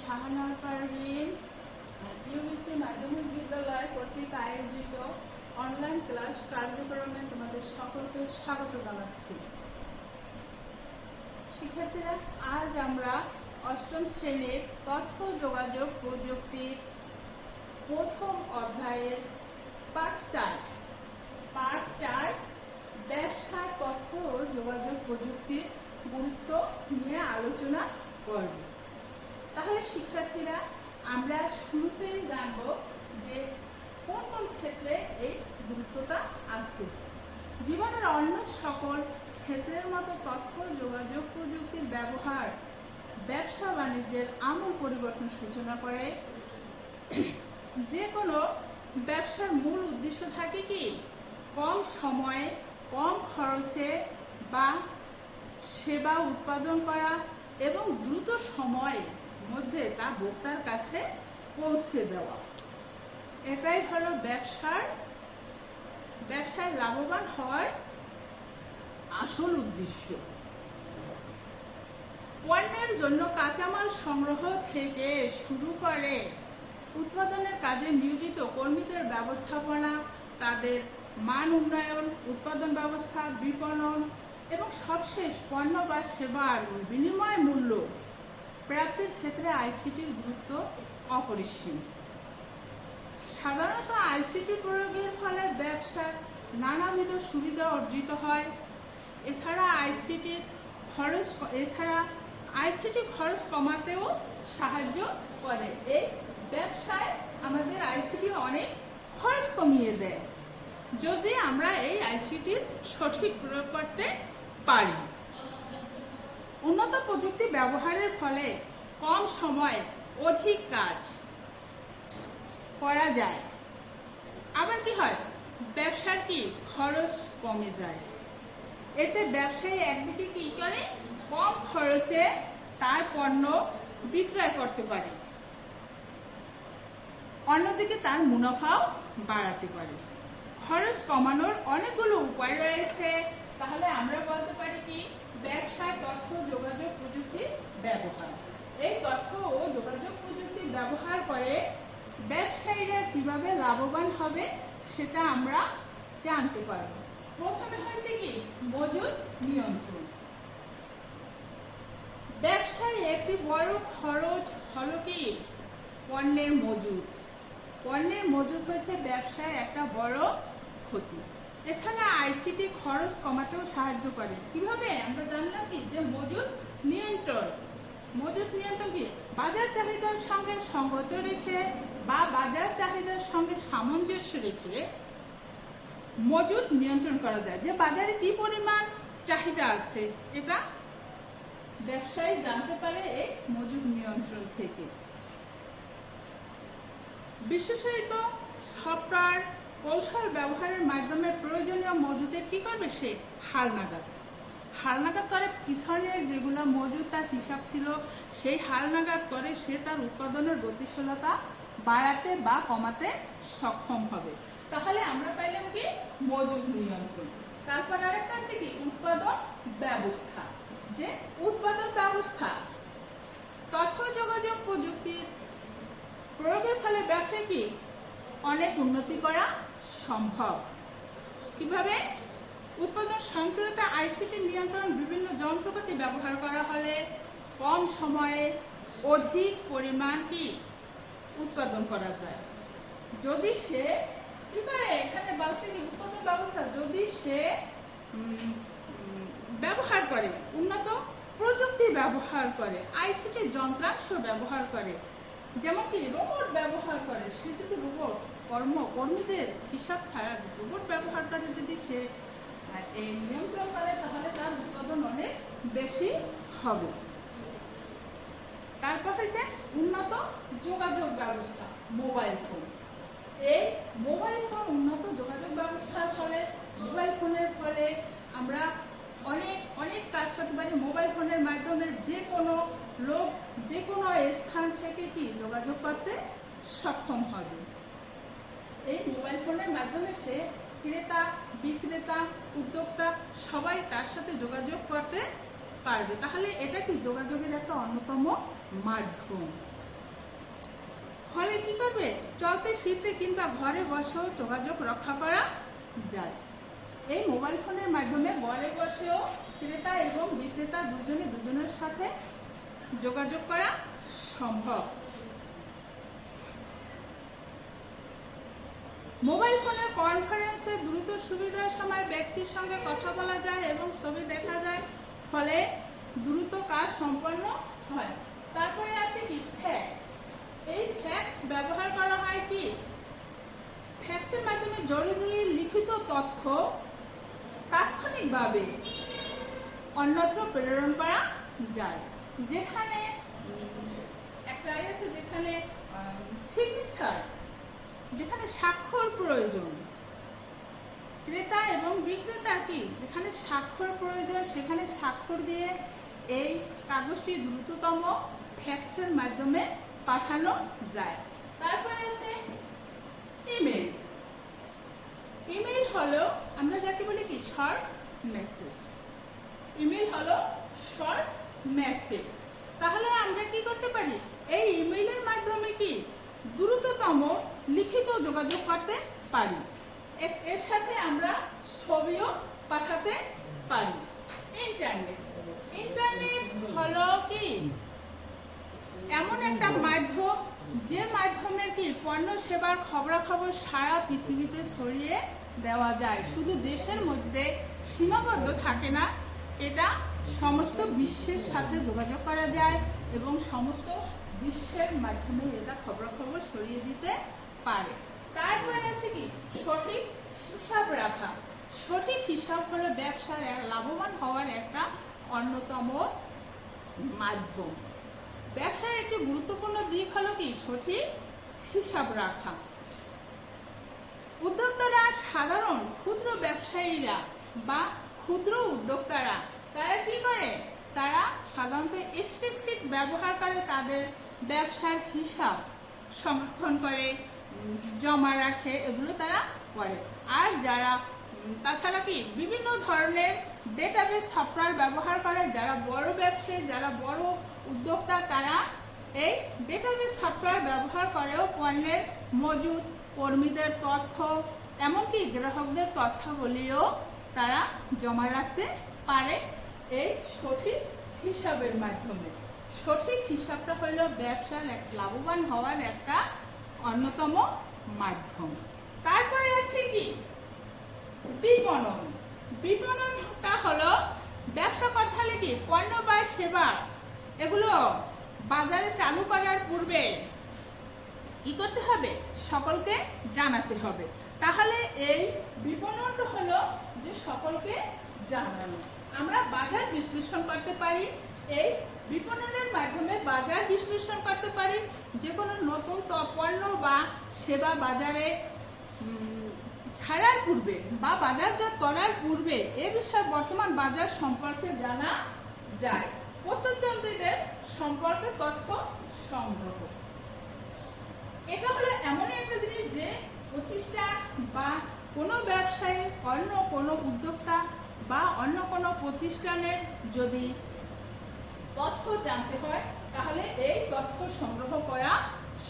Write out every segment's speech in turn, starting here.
শাহানার Parvin UBC মাধ্যমিক বিদ্যালয় কর্তৃক আয়োজিত অনলাইন ক্লাস কার্যক্রমে তোমাদের সকলকে স্বাগত জানাচ্ছি। শিক্ষার্থীরা, আজ আমরা অষ্টম শ্রেণীর তথ্য যোগাযোগ প্রযুক্তির প্রথম অধ্যায়ের পার্ট 4 ব্যবসা তথ্য ও যোগাযোগ প্রযুক্তির গুরুত্ব নিয়ে আলোচনা করব। তাহলে শিক্ষার্থীরা, আমরা শুরুতেই জানব যে কোন কোন ক্ষেত্রে এই গুরুত্বটা আছে। জীবনের অন্য সকল ক্ষেত্রের মতো তথ্য যোগাযোগ প্রযুক্তির ব্যবহার ব্যবসা বাণিজ্যের আমূল পরিবর্তন সূচনা করে। যে কোনো ব্যবসার মূল উদ্দেশ্য থাকে কি কম সময়ে কম খরচে বা সেবা উৎপাদন করা এবং দ্রুত সময়ের মধ্যে তা ভোক্তার কাছে পৌঁছে দেওয়া। এটাই হলো ব্যবসায় লাভবান হওয়ার আসল উদ্দেশ্য। পণ্যের জন্য কাঁচামাল সংগ্রহ থেকে শুরু করে উৎপাদনের কাজে নিয়োজিত কর্মীদের ব্যবস্থাপনা, তাদের মান উন্নয়ন, উৎপাদন ব্যবস্থা, বিপণন এবং সবশেষ পণ্য বা সেবার বিনিময় মূল্য প্রাপ্তির ক্ষেত্রে আইসিটির গুরুত্ব অপরিসীম। সাধারণত আইসিটি প্রয়োগের ফলে ব্যবসার নানাবিধ সুবিধা অর্জিত হয়। এছাড়া আইসিটি খরচ কমাতেও সাহায্য করে। এই ব্যবসায় আমাদের আইসিটি অনেক খরচ কমিয়ে দেয় যদি আমরা এই আইসিটির সঠিক প্রয়োগ করতে পারি। উন্নত প্রযুক্তি ব্যবহারের ফলে কম সময়ে অধিক কাজ করা যায়। আবার কি হয়, ব্যবসার কি খরচ কমে যায়। এতে ব্যবসায়ী একদিকে কি করে, কম খরচে তার পণ্য বিক্রয় করতে পারে, অন্যদিকে তার মুনাফাও বাড়াতে পারে। খরচ কমানোর অনেকগুলো উপায় রয়েছে। তাহলে আমরা বলতে পারি কি ব্যবসায় তথ্য যোগাযোগ প্রযুক্তির ব্যবহার। এই তথ্য ও যোগাযোগ প্রযুক্তি ব্যবহার করে ব্যবসায়ীরা কিভাবে লাভবান হবে সেটা আমরা জানতে পারব। প্রথমে হয়েছে কি মজুদ নিয়ন্ত্রণ। ব্যবসায় একটি বড় খরচ হলো কি পণ্যের মজুদ। পণ্যের মজুদ হয়েছে ব্যবসায় একটা বড় ক্ষতি। এছাড়া আইসিটি খরচ কমাতেও সাহায্য করে। কিভাবে আমরা জানলাম কি যে মজুদ নিয়ন্ত্রণ কি বাজার চাহিদার সঙ্গে সঙ্গত রেখে বা বাজার চাহিদার সঙ্গে সামঞ্জস্য রেখে মজুদ নিয়ন্ত্রণ করা যায়। যে বাজারে কি পরিমাণ চাহিদা আছে এটা ব্যবসায়ী জানতে পারে এই মজুদ নিয়ন্ত্রণ থেকে। বিশেষত সফটওয়্যার কৌশল ব্যবহারের মাধ্যমে প্রয়োজনীয় মজুদের কি করবে, সে হালনাগাদ করে পিছনের যেগুলো মজুদ তার হিসাব ছিল সেই হালনাগাদ করে সে তার উৎপাদনের গতিশীলতা বাড়াতে বা কমাতে সক্ষম হবে। তাহলে আমরা পাইলাম কি মজুদ নিয়ন্ত্রণ। তারপর আরেকটা আছে কি উৎপাদন ব্যবস্থা। যে উৎপাদন ব্যবস্থা তথ্য যোগাযোগ প্রযুক্তির প্রয়োগের ফলে ব্যবসায় কি অনেক উন্নতি করা সম্ভব। কিভাবে, উৎপাদন সংক্রান্ত আইসিটি নিয়ন্ত্রণ বিভিন্ন যন্ত্রপাতি ব্যবহার করা হলে কম সময়ে অধিক পরিমাণ কি উৎপাদন করা যায়। যদি সে কি করে, এখানে বলছে কি উৎপাদন ব্যবস্থা যদি সে ব্যবহার করে উন্নত প্রযুক্তি ব্যবহার করে, আইসিটি যন্ত্রাংশ ব্যবহার করে, যেমন কি রোবট ব্যবহার করে। সে যদি কর্মীদের হিসাব ছাড়া রোবট ব্যবহার করে যদি সে এই নিয়ন্ত্রণ করে তাহলে তার উৎপাদন অনেক বেশি হবে। তারপর হচ্ছে উন্নত যোগাযোগ ব্যবস্থা, মোবাইল ফোন। এই মোবাইল ফোন উন্নত যোগাযোগ ব্যবস্থার ফলে মোবাইল ফোনের ফলে আমরা অনেক কাজ করতে পারি। মোবাইল ফোনের মাধ্যমে যে কোনো লোক যে কোনো স্থান থেকে কি যোগাযোগ করতে সক্ষম হবে। এই মোবাইল ফোনের মাধ্যমে সে ক্রেতা বিক্রেতা উদ্যোক্তা সবাই তার সাথে যোগাযোগ করতে পারবে। তাহলে এটা কি যোগাযোগের একটা অন্যতম মাধ্যম। ফলে কি করবে, চলতে ফিরতে কিংবা ঘরে বসেও যোগাযোগ রক্ষা করা যায়। এই মোবাইল ফোনের মাধ্যমে ঘরে বসেও ক্রেতা এবং বিক্রেতা দুজনের সাথে যোগাযোগ করা সম্ভব। মোবাইল ফোনের কনফারেন্সে দ্রুত সুবিধার সময় ব্যক্তির সঙ্গে কথা বলা যায় এবং ছবি দেখা যায়, ফলে দ্রুত কাজ সম্পন্ন হয়। তারপরে আছে কি ফ্যাক্স। এই ফ্যাক্স ব্যবহার করা হয় কি, ফ্যাক্সের মাধ্যমে জরুরি লিখিত তথ্য তাৎক্ষণিকভাবে অন্যত্র প্রেরণ করা যায়। যেখানে একটা আছে যেখানে সিগনেচার, যেখানে স্বাক্ষর প্রয়োজন, ক্রেতা এবং বিক্রেতা কি যেখানে স্বাক্ষর প্রয়োজন সেখানে স্বাক্ষর দিয়ে এই কাগজটি দ্রুততম ফ্যাক্সের মাধ্যমে পাঠানো যায়। তারপরে আছে ইমেল। ইমেল হলো আমরা যাকে বলি কি শর্ট মেসেজ। ইমেল হলো শর্ট মেসেজ। তাহলে আমরা কি করতে পারি, এই ইমেইলের মাধ্যমে কি দ্রুততম লিখিত যোগাযোগ করতে পারি। এর সাথে আমরা ছবিও পাঠাতে পারি। ইন্টারনেট। ইন্টারনেট হলো কি এমন একটা মাধ্যম যে মাধ্যমে কি পণ্য সেবার খবরাখবর সারা পৃথিবীতে ছড়িয়ে দেওয়া যায়। শুধু দেশের মধ্যে সীমাবদ্ধ থাকে না, এটা সমস্ত বিশ্বের সাথে যোগাযোগ করা যায় এবং সমস্ত বিশ্বের মাধ্যমে এটা খবরাখবর ছড়িয়ে দিতে পারে। তারপরে আছে কি সঠিক হিসাব রাখা। সঠিক হিসাব হলো ব্যবসার লাভবান হওয়ার একটা অন্যতম মাধ্যম। ব্যবসার একটি গুরুত্বপূর্ণ দিক হলো কি সঠিক হিসাব রাখা। উদ্যোক্তারা সাধারণ ক্ষুদ্র ব্যবসায়ীরা বা ক্ষুদ্র উদ্যোক্তারা তারা কি করে, তারা সাধারণত স্প্রেডশিট ব্যবহার করে তাদের ব্যবসার হিসাব সংরক্ষণ করে, জমা রাখে, এগুলো তারা করে। আর যারা তাছাড়া কি বিভিন্ন ধরনের ডেটাবেস সফটওয়্যার ব্যবহার করে, যারা বড় ব্যবসায়ী, যারা বড় উদ্যোক্তা, তারা এই ডেটাবেস সফটওয়্যার ব্যবহার করেও পণ্যের মজুদ, কর্মীদের তথ্য, এমনকি গ্রাহকদের তথ্যাবলীও তারা জমা রাখতে পারে এই সঠিক হিসাবের মাধ্যমে। সঠিক হিসাবটা হলো ব্যবসার এক লাভবান হওয়ার একটা অন্যতম মাধ্যম। তারপরে আছে কি বিপণন। বিপণনটা হলো ব্যবসা করতে হলে কি পণ্য বা সেবা এগুলো বাজারে চালু করার পূর্বে কি করতে হবে, সকলকে জানাতে হবে। তাহলে এই বিপণনটা হলো যে সকলকে জানানো। আমরা বাজার বিশ্লেষণ করতে পারি, এই বিপণনের মাধ্যমে বাজার বিশ্লেষণ করতে পারি। যে কোনো নতুন পণ্য বা সেবা বাজারে ছাড়ার পূর্বে বা বাজারজাত করার পূর্বে এ বিষয়ে বর্তমান বাজার সম্পর্কে জানা যায়। প্রতিদ্বন্দ্বীদের সম্পর্কে তথ্য সংগ্রহ। এটা হলো এমন একটা জিনিস যে প্রতিষ্ঠান বা কোনো ব্যবসায়ী, অন্য কোনো উদ্যোক্তা বা অন্য কোনো প্রতিষ্ঠানের যদি তথ্য জানতে হয় তাহলে এই তথ্য সংগ্রহ করা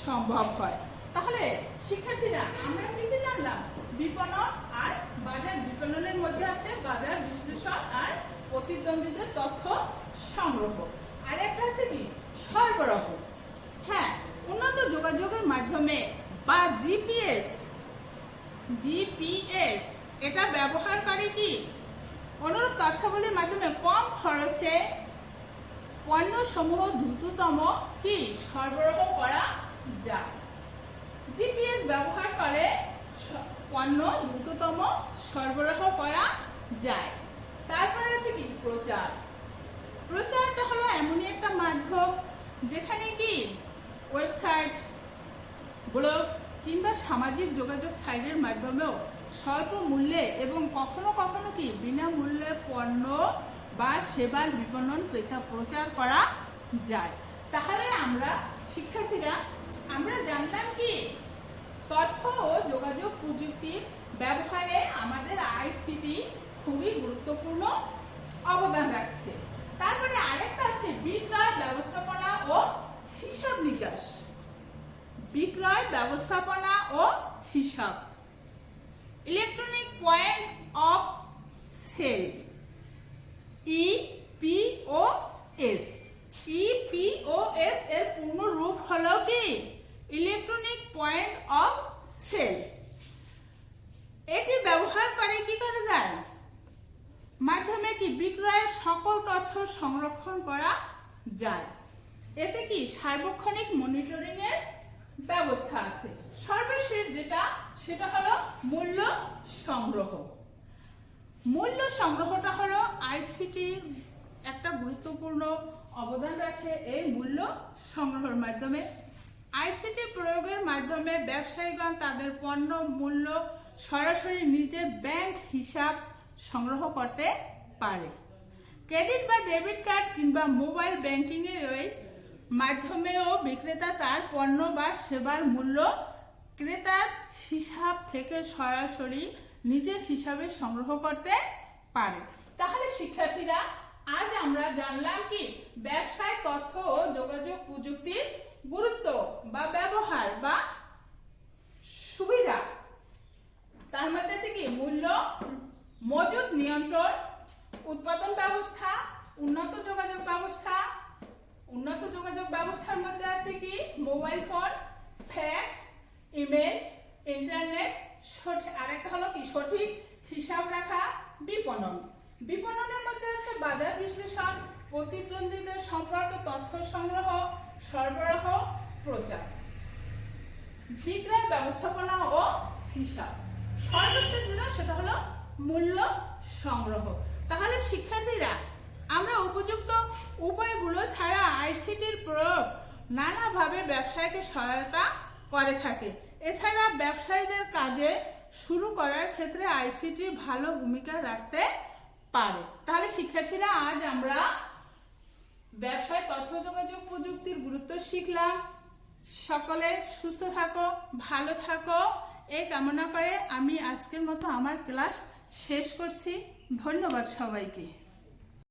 সম্ভব হয়। তাহলে শিক্ষার্থীরা আমরা কি কি জানলাম, বিপণন আর বাজার। বিপণনের মধ্যে আছে বাজার বিশ্লেষণ আর প্রতিদ্বন্দ্বীদের তথ্য সংগ্রহ। আর একটা আছে কি সরবরাহ। হ্যাঁ, উন্নত যোগাযোগের মাধ্যমে বা জিপিএস এটা ব্যবহার করে কি অনুরূপ তথ্যাবলীর মাধ্যমে কম খরচে পণ্য সমূহ দ্রুততম কি সরবরাহ করা যায়। জিপিএস ব্যবহার করে পণ্য দ্রুততম সরবরাহ করা যায়। তারপরে আছে কি প্রচার। প্রচারটা হলো এমনই একটা মাধ্যম যেখানে কি ওয়েবসাইট, ব্লগ কিংবা সামাজিক যোগাযোগ সাইটের মাধ্যমেও স্বল্প মূল্যে এবং কখনো কখনো কি বিনামূল্যে পণ্য বা সেবার বিপণন প্রচার করা যায়। তাহলে আমরা শিক্ষার্থীরা আমরা জানলাম কি তথ্য ও যোগাযোগ প্রযুক্তির ব্যবহারে আমাদের আইসিটি খুবই গুরুত্বপূর্ণ অবদান রাখছে। তারপরে আরেকটা আছে বিক্রয় ব্যবস্থাপনা ও হিসাব নিকাশ। বিক্রয় ব্যবস্থাপনা ও হিসাব। Electronic point of sale, EPOS. EPOS এর পূর্ণ রূপ হলো কি? Electronic point of sale. এটি ব্যবহার করে কি করা যায়? মাধ্যমে কি বিক্রয়ের সকল তথ্য সংরক্ষণ করা যায়। এতে কি সার্বক্ষণিক মনিটরিং এর ব্যবস্থা আছে। সর্বশেষ যেটা, সেটা হলো মূল্য সংগ্রহ। মূল্য সংগ্রহটা হলো আইসিটির একটা গুরুত্বপূর্ণ অবদান রাখে এই মূল্য সংগ্রহের মাধ্যমে। আইসিটি প্রয়োগের মাধ্যমে ব্যবসায়ীগণ তাদের পণ্য মূল্য সরাসরি নিজের ব্যাংক হিসাব সংগ্রহ করতে পারে। ক্রেডিট বা ডেবিট কার্ড কিংবা মোবাইল ব্যাংকিং এর মাধ্যমেও বিক্রেতা তার পণ্য বা সেবার মূল্য ক্রেতার হিসাব থেকে সরাসরি নিজের হিসাবে সংগ্রহ করতে পারে। তাহলে শিক্ষার্থীরা, আজ আমরা জানলাম কি ব্যবসায় তথ্য ও যোগাযোগ প্রযুক্তির গুরুত্ব বা ব্যবহার বা সুবিধা। তার মধ্যে আছে কি মূল্য, মজুত নিয়ন্ত্রণ, উৎপাদন ব্যবস্থা, উন্নত যোগাযোগ ব্যবস্থা। উন্নত যোগাযোগ ব্যবস্থার মধ্যে আছে কি mobile phone, fax, email, internet. আরেকটা হলো কি সঠিক হিসাব রাখা। বিপণন, বিপণনের মধ্যে আছে বাজার বিশ্লেষণ, প্রতিদ্বন্দ্বীদের সম্পর্কে তথ্য সংগ্রহ, সরবরাহ, প্রচার। বিক্রয় ব্যবস্থাপনা ও হিসাব। সর্বশেষ যেটা, সেটা হলো মূল্য সংগ্রহ। তাহলে শিক্ষার্থীরা, আমরা উপযুক্ত উপায়গুলো ছাড়া আইসিটির প্রয়োগ নানাভাবে ব্যবসায়কে সহায়তা করে থাকে। এছাড়া ব্যবসায়ীদের কাজে শুরু করার ক্ষেত্রে আইসিটি ভালো ভূমিকা রাখতে পারে। তাহলে শিক্ষার্থীরা, আজ আমরা ব্যবসায় তথ্য যোগাযোগ প্রযুক্তির গুরুত্ব শিখলাম। সকলে সুস্থ থাকো, ভালো থাকো, এই কামনা করে আমি আজকের মতো আমার ক্লাস শেষ করছি। ধন্যবাদ সবাইকে।